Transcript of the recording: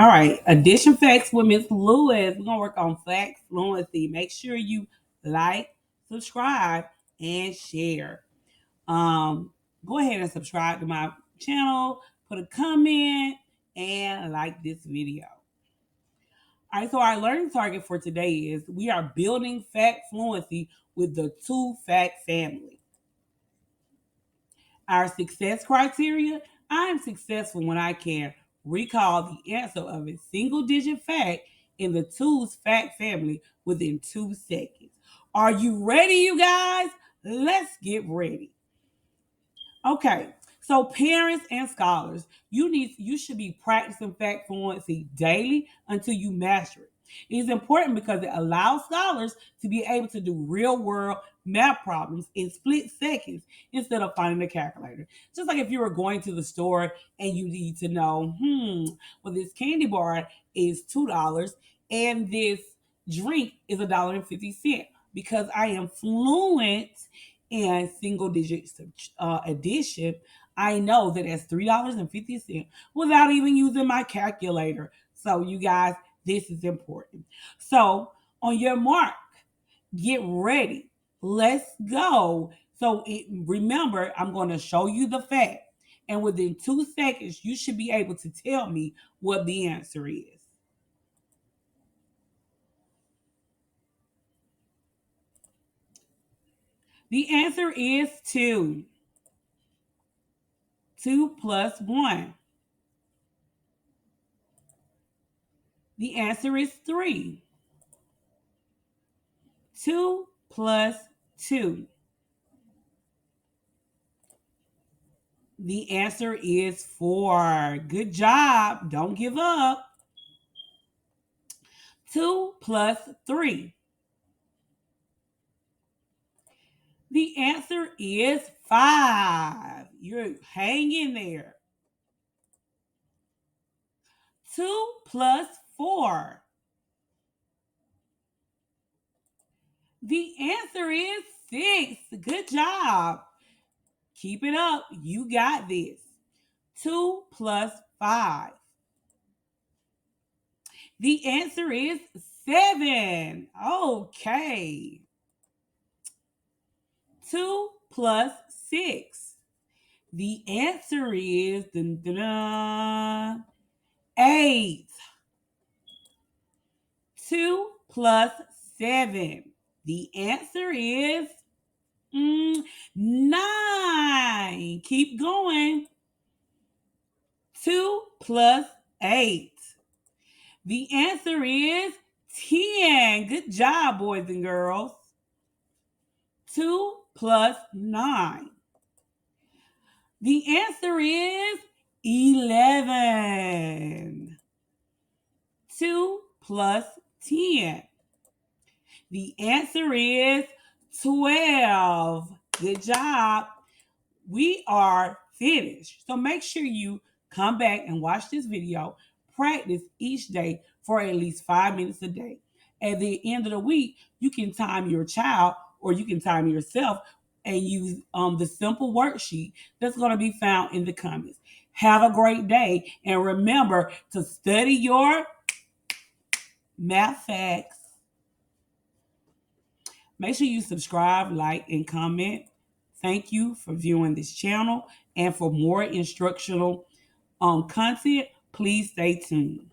All right, addition facts with Miss Lewis. We're gonna work on facts fluency. Make sure you like, subscribe, and share. Go ahead and subscribe to my channel, put a comment, and like this video. All right, so our learning target for today is we are building fact fluency with the two fact family. Our success criteria: I am successful when I can recall the answer of a single digit fact in the two's fact family within 2 seconds. Are you ready, you guys? Let's get ready. Okay, so parents and scholars, you should be practicing fact fluency daily until you master it. It is important because it allows scholars to be able to do real world math problems in split seconds instead of finding a calculator. Just like if you were going to the store and you need to know, well, this candy bar is $2 and this drink is $1.50. Because I am fluent and single digit addition, I know that it's $3.50 without even using my calculator. So, you guys, this is important. So, on your mark, get ready. Let's go. So, remember, I'm going to show you the fact. And within 2 seconds, you should be able to tell me what the answer is. The answer is 2. 2 plus 1. The answer is 3. 2 plus 2. The answer is 4. Good job. Don't give up. 2 plus 3. The answer is 5. You're hanging there. 2 plus 4. The answer is 6. Good job. Keep it up. You got this. 2 plus 5. The answer is 7. Okay. 2 plus 6. The answer is 8. 2 plus 7. The answer is 9. Keep going. 2 plus 8. The answer is 10. Good job, boys and girls. 2 plus 9. The answer is 11. 2 plus 10. The answer is 12. Good job. We are finished. So make sure you come back and watch this video. Practice each day for at least 5 minutes a day. At the end of the week, you can time your child or you can time yourself and use the simple worksheet that's going to be found in the comments. Have a great day and remember to study your math facts. Make sure you subscribe, like, and comment. Thank you for viewing this channel. And for more instructional content, please stay tuned.